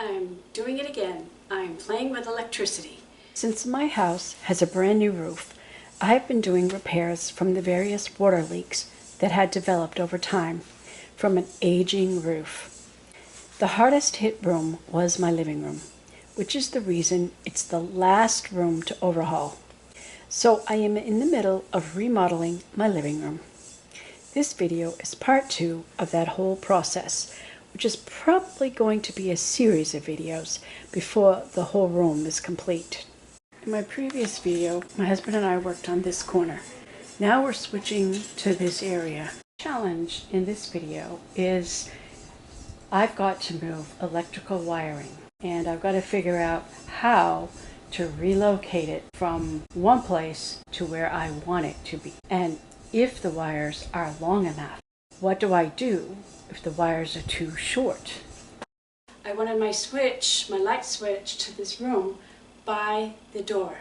I'm doing it again. I'm playing with electricity. Since my house has a brand new roof, I've been doing repairs from the various water leaks that had developed over time from an aging roof. The hardest hit room was my living room, which is the reason it's the last room to overhaul. So I am in the middle of remodeling my living room. This video is part 2 of that whole process, which is probably going to be a series of videos before the whole room is complete. In my previous video, my husband and I worked on this corner. Now we're switching to this area. The challenge in this video is I've got to move electrical wiring, and I've got to figure out how to relocate it from one place to where I want it to be. And if the wires are long enough, what do I do if the wires are too short? I wanted my switch, my light switch to this room by the door.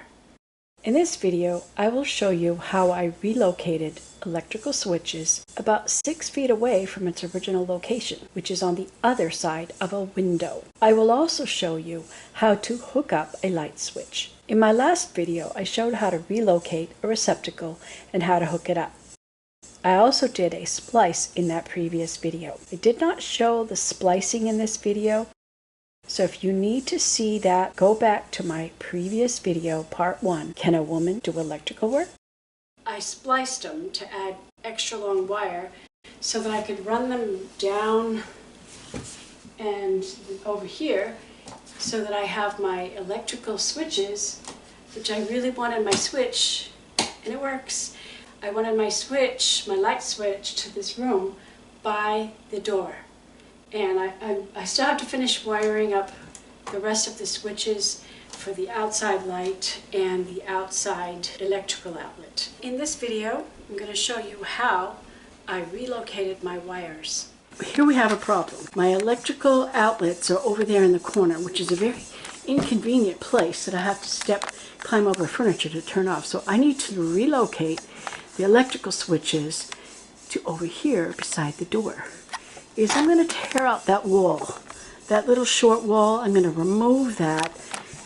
In this video, I will show you how I relocated electrical switches about 6 feet away from its original location, which is on the other side of a window. I will also show you how to hook up a light switch. In my last video, I showed how to relocate a receptacle and how to hook it up. I also did a splice in that previous video. I did not show the splicing in this video, so if you need to see that, go back to my previous video, part 1. Can a woman do electrical work? I spliced them to add extra long wire so that I could run them down and over here so that I have my electrical switches, which I really wanted my switch, and it works. I wanted my switch, my light switch, to this room by the door. And I still have to finish wiring up the rest of the switches for the outside light and the outside electrical outlet. In this video, I'm going to show you how I relocated my wires. Here we have a problem. My electrical outlets are over there in the corner, which is a very inconvenient place that I have to climb over furniture to turn off. So I need to relocate the electrical switches to over here beside the door. I'm going to tear out that wall, that little short wall. I'm going to remove that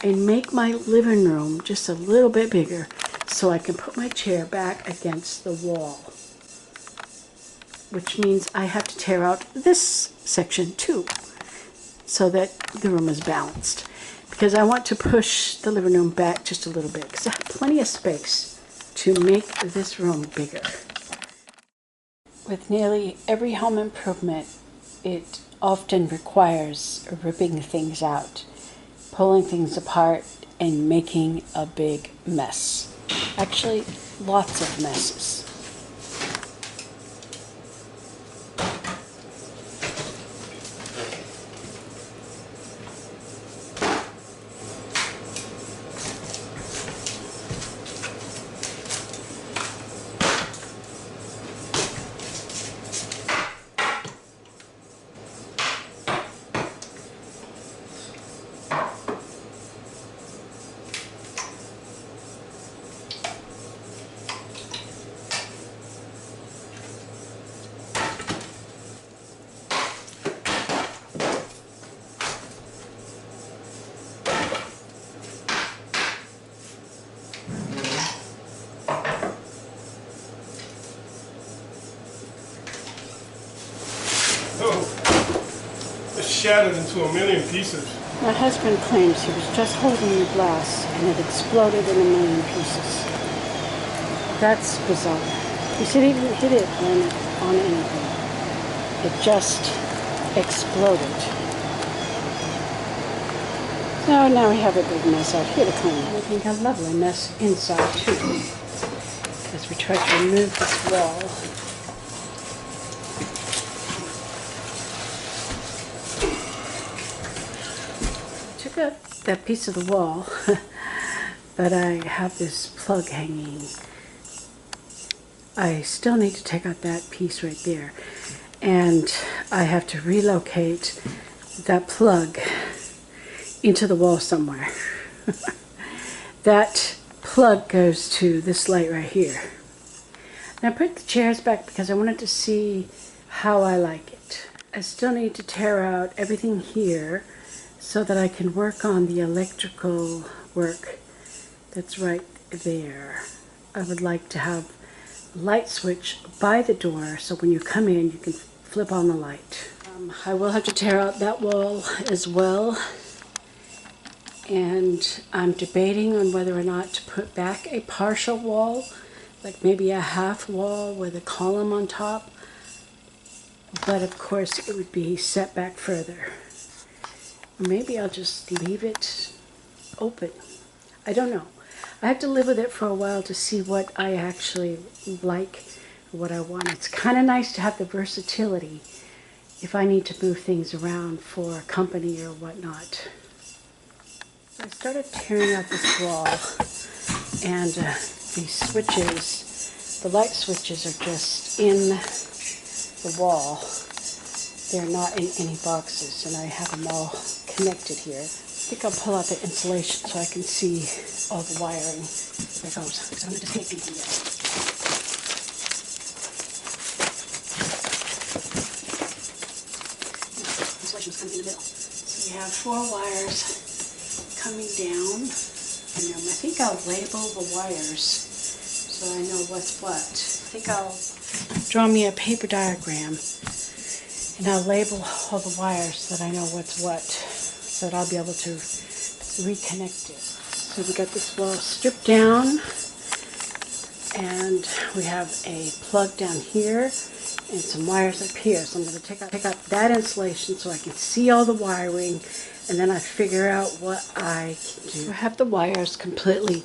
and make my living room just a little bit bigger so I can put my chair back against the wall, which means I have to tear out this section too so that the room is balanced, because I want to push the living room back just a little bit because I have plenty of space to make this room bigger. With nearly every home improvement, it often requires ripping things out, pulling things apart, and making a big mess. Actually, lots of messes. Shattered into a million pieces. My husband claims he was just holding the glass and it exploded in a million pieces. That's bizarre. He said he didn't hit it on anything. It just exploded. So now we have a big mess out here to clean. I think a lovely mess inside too, as we try to remove this wall. That piece of the wall, but I have this plug hanging. I still need to take out that piece right there, and I have to relocate that plug into the wall somewhere. That plug goes to this light right here. Now I put the chairs back because I wanted to see how I like it. I still need to tear out everything here so that I can work on the electrical work that's right there. I would like to have a light switch by the door so when you come in you can flip on the light. I will have to tear out that wall as well, and I'm debating on whether or not to put back a partial wall, like maybe a half wall with a column on top, but of course it would be set back further. Maybe I'll just leave it open. I don't know. I have to live with it for a while to see what I actually like, what I want. It's kind of nice to have the versatility if I need to move things around for company or whatnot. So I started tearing out this wall, and these switches, the light switches are just in the wall. They're not in any boxes, and I have them all connected here. I think I'll pull out the insulation so I can see all the wiring. There it goes. I'm going to take these again. Insulation's coming in the middle. So we have 4 wires coming down. And I think I'll label the wires so I know what's what. I think I'll draw me a paper diagram and I'll label all the wires so that I know what's what, so that I'll be able to reconnect it. So we got this wall stripped down, and we have a plug down here and some wires up here. So I'm going to take out that insulation so I can see all the wiring, and then I figure out what I can do. I have the wires completely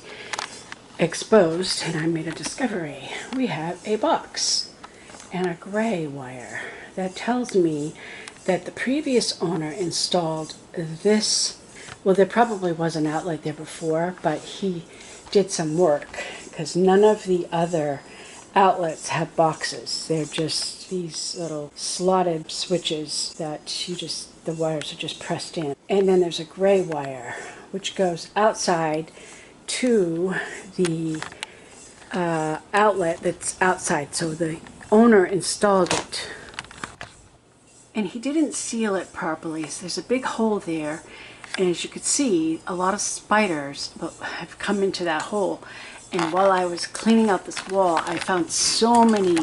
exposed, and I made a discovery. We have a box and a gray wire. That tells me that the previous owner installed this. Well, there probably was an outlet there before, but he did some work because none of the other outlets have boxes. They're just these little slotted switches that the wires are just pressed in. And then there's a gray wire which goes outside to the outlet that's outside. So the owner installed it, and he didn't seal it properly, so there's a big hole there, and as you could see, a lot of spiders have come into that hole. And while I was cleaning out this wall, I found so many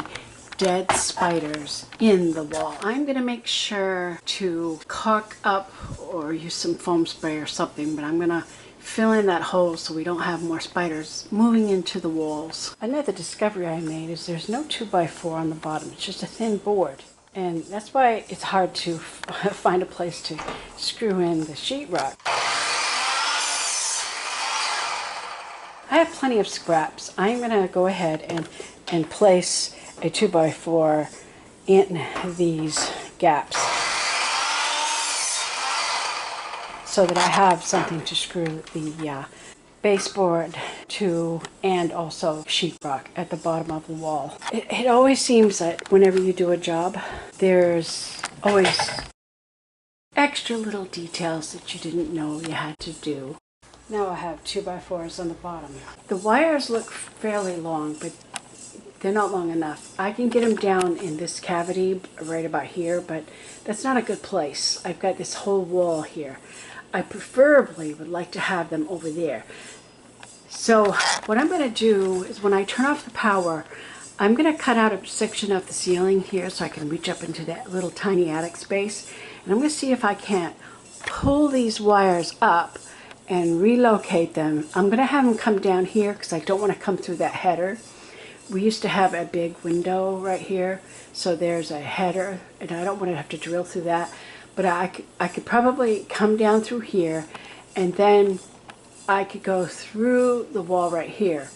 dead spiders in the wall. I'm going to make sure to caulk up or use some foam spray or something, but I'm going to fill in that hole so we don't have more spiders moving into the walls. Another discovery I made is there's no 2x4 on the bottom. It's just a thin board. And that's why it's hard to find a place to screw in the sheetrock. I have plenty of scraps. I'm going to go ahead and place a 2x4 in these gaps so that I have something to screw the baseboard to, and also sheetrock at the bottom of the wall. It always seems that whenever you do a job, there's always extra little details that you didn't know you had to do. Now I have 2x4s on the bottom. The wires look fairly long, but they're not long enough. I can get them down in this cavity right about here, but that's not a good place. I've got this whole wall here. I preferably would like to have them over there. So what I'm going to do is when I turn off the power, I'm going to cut out a section of the ceiling here so I can reach up into that little tiny attic space. And I'm going to see if I can't pull these wires up and relocate them. I'm going to have them come down here because I don't want to come through that header. We used to have a big window right here, so there's a header, and I don't want to have to drill through that. But I could probably come down through here, and then I could go through the wall right here.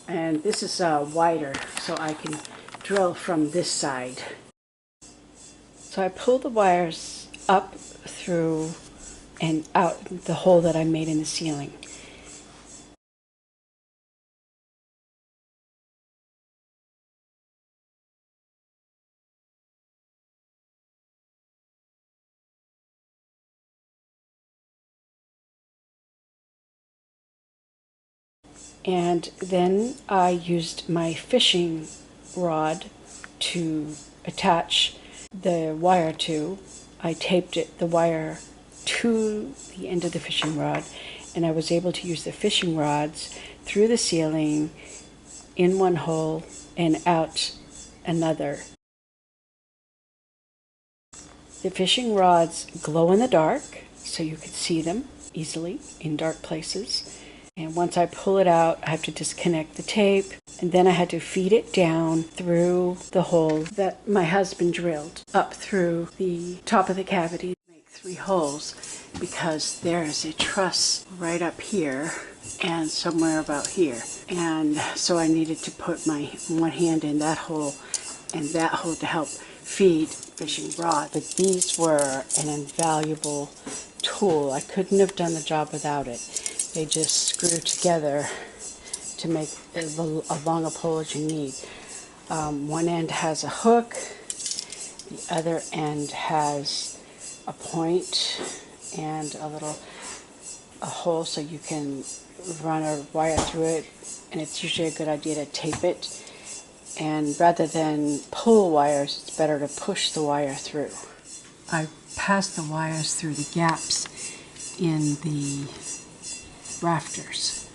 And this is wider, so I can drill from this side. So I pull the wires up through and out the hole that I made in the ceiling. And then I used my fishing rod to attach the wire to. I taped the wire to the end of the fishing rod, and I was able to use the fishing rods through the ceiling in one hole and out another. The fishing rods glow in the dark, so you can see them easily in dark places. And once I pull it out, I have to disconnect the tape, and then I had to feed it down through the hole that my husband drilled up through the top of the cavity. Make 3 holes because there is a truss right up here and somewhere about here. And so I needed to put my one hand in that hole and that hole to help feed fishing rod. But these were an invaluable tool. I couldn't have done the job without it. They just screw together to make as long a pole as you need. One end has a hook, the other end has a point and a hole so you can run a wire through it, and it's usually a good idea to tape it. And rather than pull wires, it's better to push the wire through. I passed the wires through the gaps in the rafters,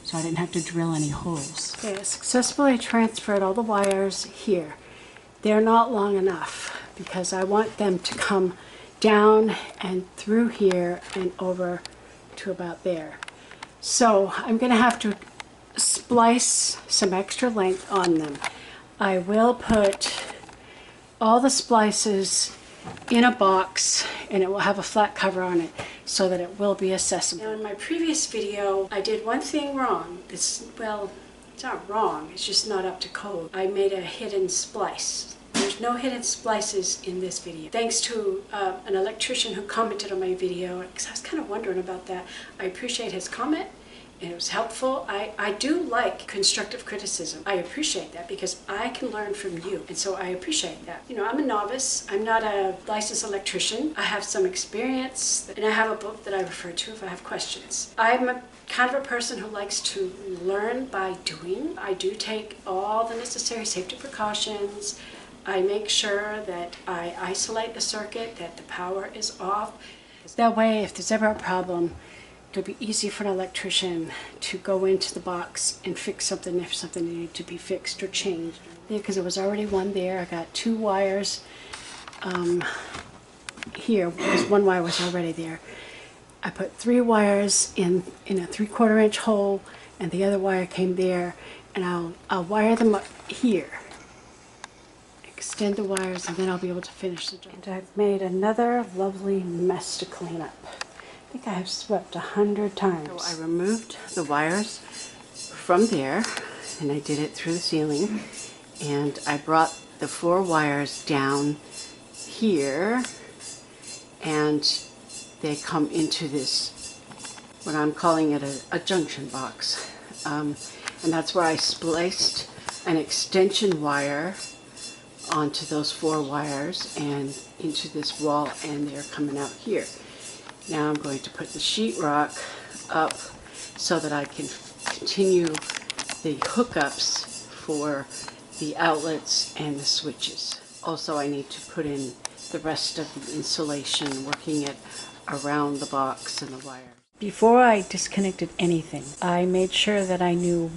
so I didn't have to drill any holes. Okay, I successfully transferred all the wires here. They're not long enough because I want them to come down and through here and over to about there. So I'm going to have to splice some extra length on them. I will put all the splices in a box, and it will have a flat cover on it so that it will be accessible. Now, in my previous video, I did one thing wrong. Well, it's not wrong, it's just not up to code. I made a hidden splice. There's no hidden splices in this video. Thanks to an electrician who commented on my video, because I was kind of wondering about that. I appreciate his comment. It was helpful. I do like constructive criticism. I appreciate that because I can learn from you, and so I appreciate that. You know, I'm a novice. I'm not a licensed electrician. I have some experience, and I have a book that I refer to if I have questions. I'm a kind of a person who likes to learn by doing. I do take all the necessary safety precautions. I make sure that I isolate the circuit, that the power is off. That way, if there's ever a problem, it'll be easy for an electrician to go into the box and fix something if something needed to be fixed or changed. Because there was already one there. I got 2 wires here, because one wire was already there. I put 3 wires in a 3/4 inch hole, and the other wire came there, and I'll wire them up here. Extend the wires, and then I'll be able to finish the job. And I've made another lovely mess to clean up. I think I have swept 100 times. So I removed the wires from there, and I did it through the ceiling, and I brought the 4 wires down here, and they come into this, what I'm calling it a junction box, and that's where I spliced an extension wire onto those 4 wires and into this wall, and they're coming out here. Now I'm going to put the sheetrock up so that I can continue the hookups for the outlets and the switches. Also, I need to put in the rest of the insulation, working it around the box and the wire. Before I disconnected anything, I made sure that I knew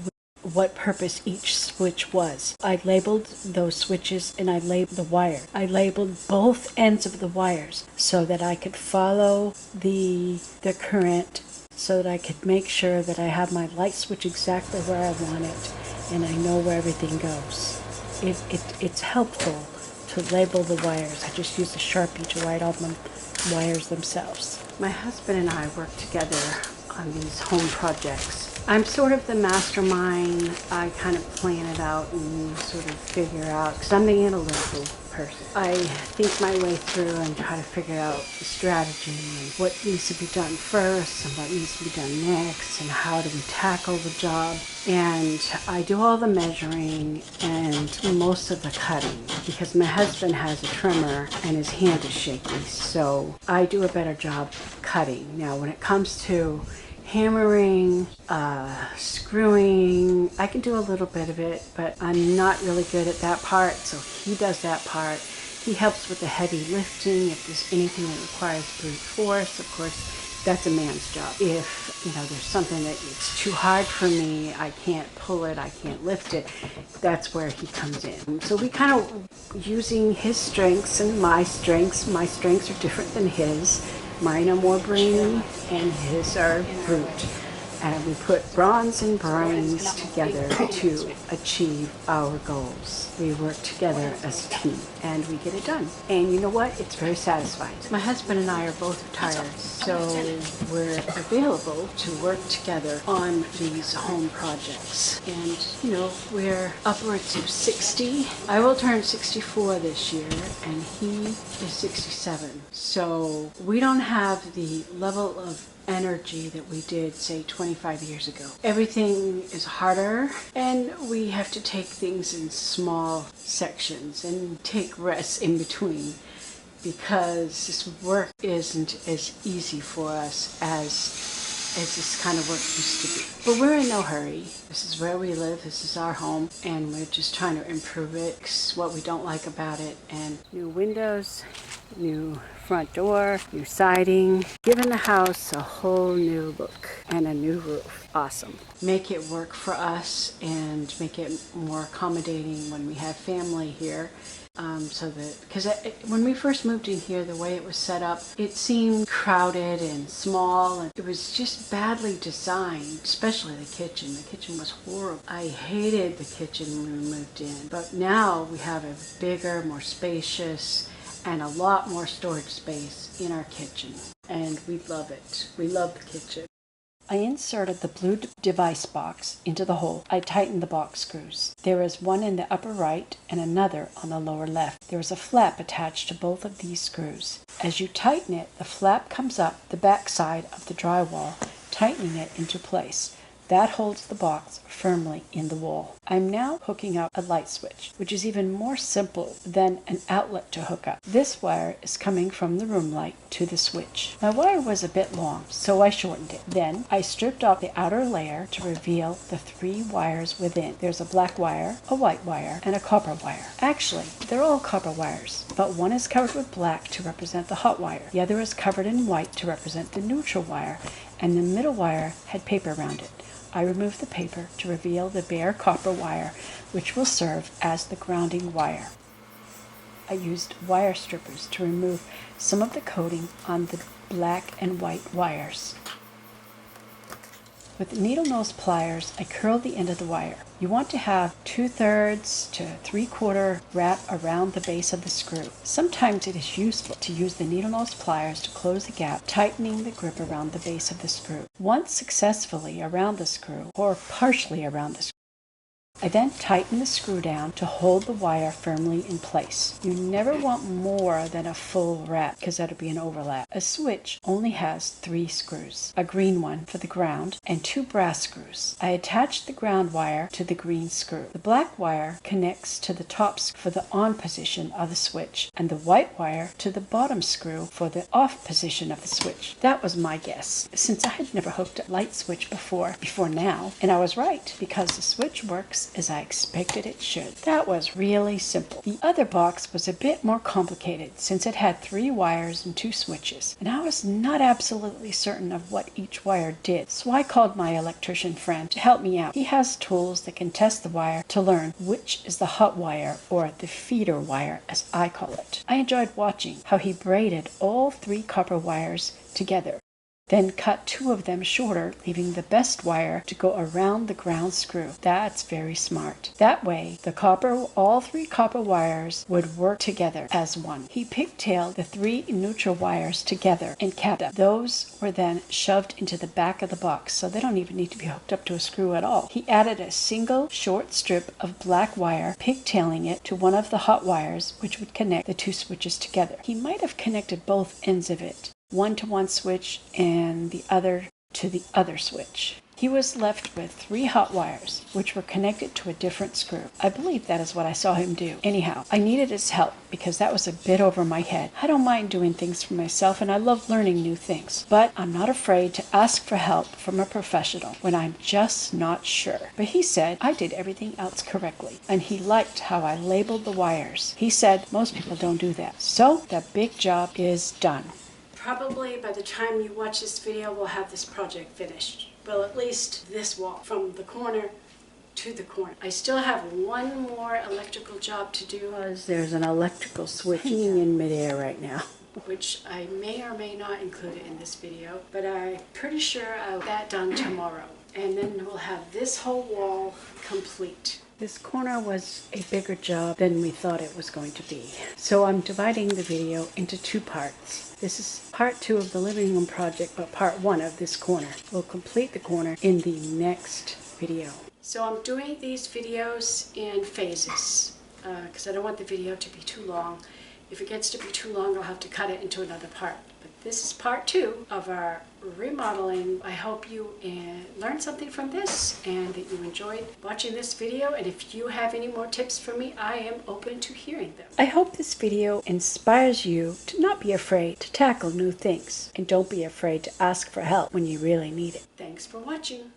what purpose each switch was. I labeled those switches, and I labeled the wire. I labeled both ends of the wires so that I could follow the current, so that I could make sure that I have my light switch exactly where I want it, and I know where everything goes. It's helpful to label the wires. I just use a Sharpie to write all the wires themselves. My husband and I work together on these home projects. I'm sort of the mastermind. I kind of plan it out and sort of figure out, because I'm the analytical person. I think my way through and try to figure out the strategy and what needs to be done first and what needs to be done next and how do we tackle the job. And I do all the measuring and most of the cutting, because my husband has a trimmer and his hand is shaky, so I do a better job cutting. Now when it comes to hammering, screwing, I can do a little bit of it, but I'm not really good at that part, so he does that part. He helps with the heavy lifting. If there's anything that requires brute force, of course, that's a man's job. If, there's something that it's too hard for me, I can't pull it, I can't lift it, that's where he comes in. So we kind of using his strengths and my strengths. My strengths are different than his. Mine are more brainy and his are brute. And we put bronze and brains together to achieve our goals. We work together as a team and we get it done. And you know what? It's very satisfying. My husband and I are both retired, so we're available to work together on these home projects. And, we're upwards of 60. I will turn 64 this year and he is 67. So we don't have the level of energy that we did, say, 25 years ago. Everything is harder and we have to take things in small sections and take rests in between because this work isn't as easy for us as this kind of work used to be. But we're in no hurry. This is where we live, this is our home, and we're just trying to improve it, what we don't like about it, and new windows, new front door, new siding, giving the house a whole new look and a new roof. Awesome. Make it work for us and make it more accommodating when we have family here. Because when we first moved in here, the way it was set up, it seemed crowded and small, and it was just badly designed, especially the kitchen. The kitchen was horrible. I hated the kitchen when we moved in, but now we have a bigger, more spacious, and a lot more storage space in our kitchen, and we love it. We love the kitchen. I inserted the blue device box into the hole. I tightened the box screws. There is one in the upper right and another on the lower left. There is a flap attached to both of these screws. As you tighten it, the flap comes up the back side of the drywall, tightening it into place. That holds the box firmly in the wall. I'm now hooking up a light switch, which is even more simple than an outlet to hook up. This wire is coming from the room light to the switch. My wire was a bit long, so I shortened it. Then I stripped off the outer layer to reveal the 3 wires within. There's a black wire, a white wire, and a copper wire. Actually, they're all copper wires, but one is covered with black to represent the hot wire. The other is covered in white to represent the neutral wire, and the middle wire had paper around it. I removed the paper to reveal the bare copper wire, which will serve as the grounding wire. I used wire strippers to remove some of the coating on the black and white wires. With needle nose pliers, I curled the end of the wire. You want to have 2/3 to 3/4 wrap around the base of the screw. Sometimes it is useful to use the needle nose pliers to close the gap, tightening the grip around the base of the screw. Once successfully around the screw, or partially around the screw, I then tighten the screw down to hold the wire firmly in place. You never want more than a full wrap because that'll be an overlap. A switch only has 3 screws, a green one for the ground and 2 brass screws. I attach the ground wire to the green screw. The black wire connects to the top for the on position of the switch and the white wire to the bottom screw for the off position of the switch. That was my guess, since I had never hooked a light switch before now, and I was right because the switch works as I expected it should. That was really simple. The other box was a bit more complicated since it had 3 wires and 2 switches, and I was not absolutely certain of what each wire did, so I called my electrician friend to help me out. He has tools that can test the wire to learn which is the hot wire, or the feeder wire as I call it. I enjoyed watching how he braided all 3 copper wires together, then cut 2 of them shorter, leaving the best wire to go around the ground screw. That's very smart. That way, all 3 copper wires would work together as one. He pigtailed the 3 neutral wires together and capped them. Those were then shoved into the back of the box, so they don't even need to be hooked up to a screw at all. He added a single short strip of black wire, pigtailing it to one of the hot wires, which would connect the 2 switches together. He might have connected both ends of it, one to one switch and the other to the other switch. He He was left with 3 hot wires, which were connected to a different screw. I believe that is what I saw him do. Anyhow, I needed his help because that was a bit over my head. I don't mind doing things for myself and I love learning new things, but I'm not afraid to ask for help from a professional when I'm just not sure. But he said I did everything else correctly, and he liked how I labeled the wires. He said most people don't do that. So the big job is done. Probably by the time you watch this video, we'll have this project finished. Well, at least this wall, from the corner to the corner. I still have one more electrical job to do, Because there's an electrical switch hanging in midair right now. which I may or may not include it in this video, but I'm pretty sure I'll get that done tomorrow. And then we'll have this whole wall complete. This corner was a bigger job than we thought it was going to be. So I'm dividing the video into 2 parts. This is part 2 of the living room project, but part 1 of this corner. We'll complete the corner in the next video. So I'm doing these videos in phases because I don't want the video to be too long. If it gets to be too long, I'll have to cut it into another part. But this is part 2 of our remodeling. I hope you learned something from this and that you enjoyed watching this video. And if you have any more tips for me, I am open to hearing them. I hope this video inspires you to not be afraid to tackle new things. And don't be afraid to ask for help when you really need it. Thanks for watching.